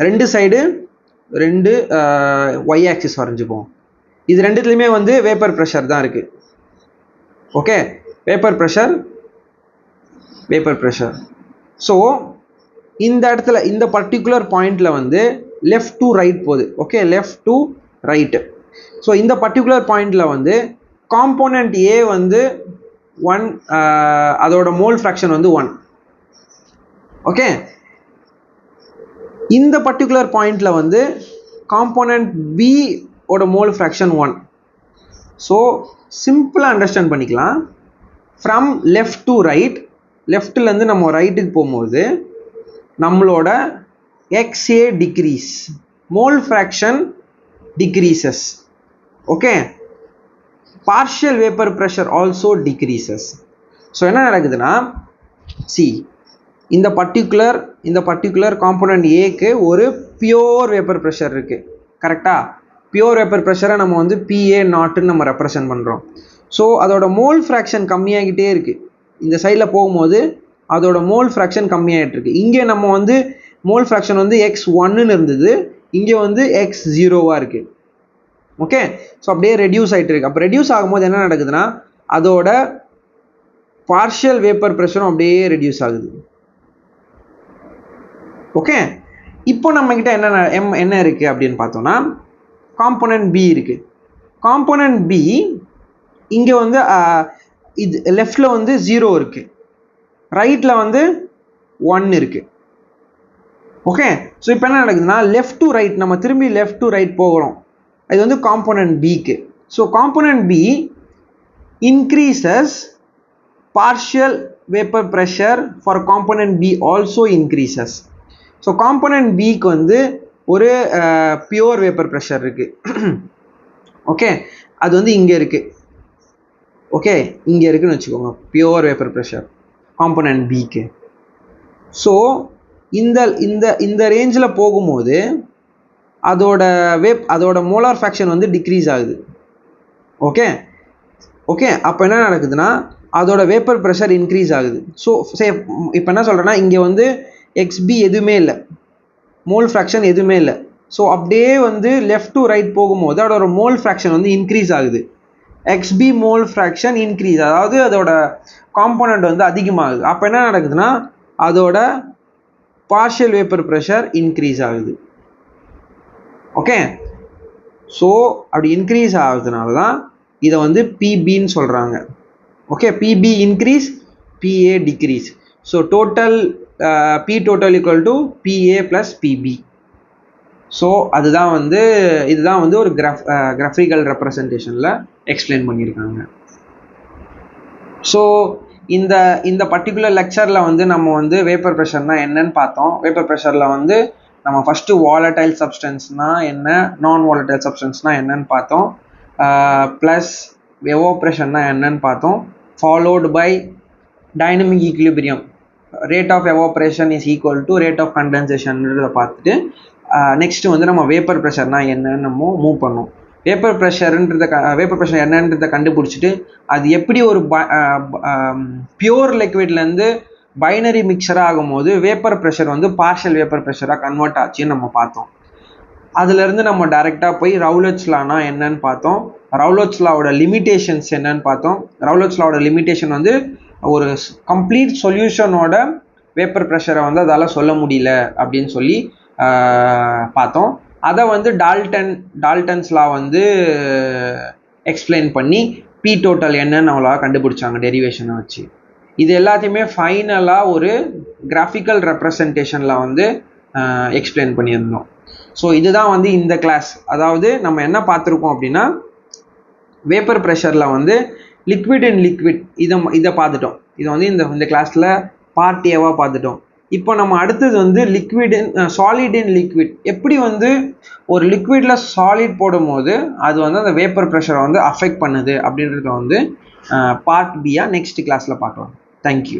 ரெண்டு சைடு 2 ஒய் ஆக்சிஸ் வரைஞ்சிப்போம். இது ரெண்டுத்துலையுமே வந்து வேப்பர் ப்ரெஷர் தான் இருக்குது. Okay, vapour pressure. ஸோ இந்த இடத்துல இந்த பர்டிகுலர் பாயிண்டில் வந்து லெஃப்ட் டு ரைட் போகுது. Okay, left to right. So இந்த பர்டிகுலர் பாயிண்டில் வந்து காம்போனண்ட் ஏ வந்து 1, அதோட மோல் ஃப்ராக்ஷன் வந்து 1. ஓகே, இந்த பர்டிகுலர் பாயிண்டில் வந்து காம்போனண்ட் பி ஓட மோல் ஃப்ராக்ஷன் 1. ஸோ சிம்பிளாக அண்டர்ஸ்டாண்ட் பண்ணிக்கலாம். ஃப்ரம் லெஃப்ட் டு ரைட், லெஃப்ட்லேருந்து நம்ம ரைட்டுக்கு போகும்போது நம்மளோட XA decrease, mole fraction decreases. Okay, partial vapour pressure also decreases. So என்ன நடக்குதுன்னா, இந்த பர்டிகுலர் காம்போனண்ட் ஏக்கு ஒரு பியோர் வேப்பர் ப்ரெஷர் இருக்குது. கரெக்டாக? பியோர் வேப்பர் ப்ரெஷரை நம்ம வந்து PA நாட்டுன்னு நம்ம ரெப்ரசன்ட் பண்ணுறோம். ஸோ அதோட மோல் ஃப்ராக்ஷன் கம்மியாகிட்டே இருக்குது. இந்த சைடில் போகும்போது அதோட மோல் ஃப்ராக்ஷன் கம்மியாகிட்டு இருக்கு. இங்கே நம்ம வந்து மோல் ஃப்ராக்ஷன் வந்து X1ன்னு இருந்தது, இங்கே வந்து X0வாக இருக்குது. ஓகே, ஸோ அப்படியே ரெடியூஸ் ஆகிட்டு இருக்கு. அப்போ ரெடியூஸ் ஆகும்போது என்ன நடக்குதுன்னா அதோட பார்ஷியல் வேப்பர் ப்ரெஷரும் அப்படியே ரெடியூஸ் ஆகுது. ஓகே, இப்போ நம்மக்கிட்ட என்ன இருக்குது அப்படின்னு பார்த்தோம்னா காம்போனன்ட் பி இருக்குது. காம்போனன்ட் பி இங்கே வந்து இது லெஃப்டில் வந்து 0 இருக்குது, ரைட்டில் வந்து 1 இருக்குது. ஓகே, ஸோ இப்போ என்ன நடக்குதுன்னா லெஃப்ட் டு ரைட் நம்ம திரும்பி லெஃப்ட் டு ரைட் போகிறோம். இது வந்து காம்போனன்ட் பிக்கு. So component B increases partial vapor pressure for component B also increases. So component பிக்கு வந்து ஒரு பியூர் வேப்பர் ப்ரெஷர் இருக்குது. ஓகே, அது வந்து இங்கே இருக்குது. ஓகே, இங்கே இருக்குதுன்னு வச்சுக்கோங்க பியூர் வேப்பர் ப்ரெஷர் காம்போனன்ட் பிக்கு. ஸோ இந்த இந்த இந்த ரேஞ்சில் போகும்போது அதோட மோலார் ஃப்ராக்ஷன் வந்து டிக்ரீஸ் ஆகுது. ஓகே ஓகே, அப்போ என்ன நடக்குதுன்னா அதோட வேப்பர் ப்ரெஷர் இன்க்ரீஸ் ஆகுது. ஸோ இப்போ என்ன சொல்கிறேன்னா இங்கே வந்து XB எதுவுமே இல்லை, மோல் ஃப்ராக்ஷன் எதுவுமே இல்லை. ஸோ அப்படியே வந்து லெஃப்ட் டு ரைட் போகும்போது அதோட மோல் ஃப்ராக்ஷன் வந்து இன்க்ரீஸ் ஆகுது. XB மோல் ஃப்ராக்ஷன் இன்க்ரீஸ், அதாவது அதோட காம்போனண்ட் வந்து அதிகமாகுது. அப்போ என்ன நடக்குதுன்னா அதோட பார்ஷியல் வேப்பர் ப்ரெஷர் இன்க்ரீஸ் ஆகுது. ஓகே, ஸோ அப்படி இன்க்ரீஸ் ஆகுதுனால தான் இதை வந்து பிபின்னு சொல்கிறாங்க. Okay, PB increase, PA decrease. So total P total equal to PA plus PB. So இதுதான் வந்து ஒரு கிராஃபிக்கல் ரெப்ரசன்டேஷனில் எக்ஸ்பிளைன் பண்ணியிருக்காங்க. ஸோ இந்த பர்டிகுலர் லெக்சரில் வந்து நம்ம வந்து வேப்பர் ப்ரெஷர்னால் என்னன்னு பார்த்தோம். வேப்பர் ப்ரெஷரில் வந்து நம்ம ஃபஸ்ட்டு வாலடைல் சப்ஸ்டன்ஸ்னால் என்ன, நான் வாலடைல் சப்ஸ்டன்ஸ்னால் என்னன்னு பார்த்தோம், ப்ளஸ் எவாப்ரேஷன்னா என்னன்னு பார்த்தோம், followed by dynamic equilibrium, rate of evaporation is equal to rate of கண்டென்சேஷன்றதை பார்த்துட்டு நெக்ஸ்ட்டு வந்து நம்ம வேப்பர் ப்ரெஷர்னா என்னன்னு நம்ம மூவ் பண்ணோம். வேப்பர் ப்ரெஷர் என்னன்றதை கண்டுபிடிச்சிட்டு அது எப்படி ஒரு பியூர் லிக்விட்லேருந்து பைனரி மிக்சராக ஆகும்போது வேப்பர் ப்ரெஷர் வந்து பார்ஷியல் வேப்பர் ப்ரெஷராக கன்வெர்ட் ஆச்சுன்னு நம்ம பார்த்தோம். அதுலேருந்து நம்ம டைரெக்டாக போய் ரவுலட்ஸ் லானா என்னன்னு பார்த்தோம், ரவுலட்ஸ் லாவோட லிமிட்டேஷன்ஸ் என்னன்னு பார்த்தோம். ரவுலட்ஸ் லாவோட லிமிட்டேஷன் வந்து ஒரு கம்ப்ளீட் சொல்யூஷனோட வேப்பர் ப்ரெஷரை வந்து அதால் சொல்ல முடியல அப்படின்னு சொல்லி பார்த்தோம். அதை வந்து டால்டன்ஸ் லா வந்து எக்ஸ்பிளைன் பண்ணி பி டோட்டல் என்னன்னு அவங்களாக கண்டுபிடிச்சாங்க டெரிவேஷனை வச்சு. இது எல்லாத்தையுமே ஃபைனலாக ஒரு கிராஃபிக்கல் ரெப்ரசன்டேஷனில் வந்து எக்ஸ்பிளைன் பண்ணியிருந்தோம். ஸோ இதுதான் வந்து இந்த கிளாஸ். அதாவது நம்ம என்ன பார்த்துருக்கோம் அப்படின்னா வேப்பர் ப்ரெஷரில் வந்து லிக்விட் இன் லிக்விட் இதை பார்த்துட்டோம். இதை வந்து இந்த கிளாஸில் பார்ட் ஏவாக பார்த்துட்டோம். இப்போ நம்ம அடுத்தது வந்து சாலிட் இன் லிக்விட், எப்படி வந்து ஒரு லிக்விடில் சாலிட் போடும்போது அது வந்து அந்த வேப்பர் ப்ரெஷரை வந்து அஃபெக்ட் பண்ணுது அப்படின்றத வந்து பார்ட் பியாக நெக்ஸ்ட் கிளாஸில் பார்க்கலாம். தேங்க்யூ.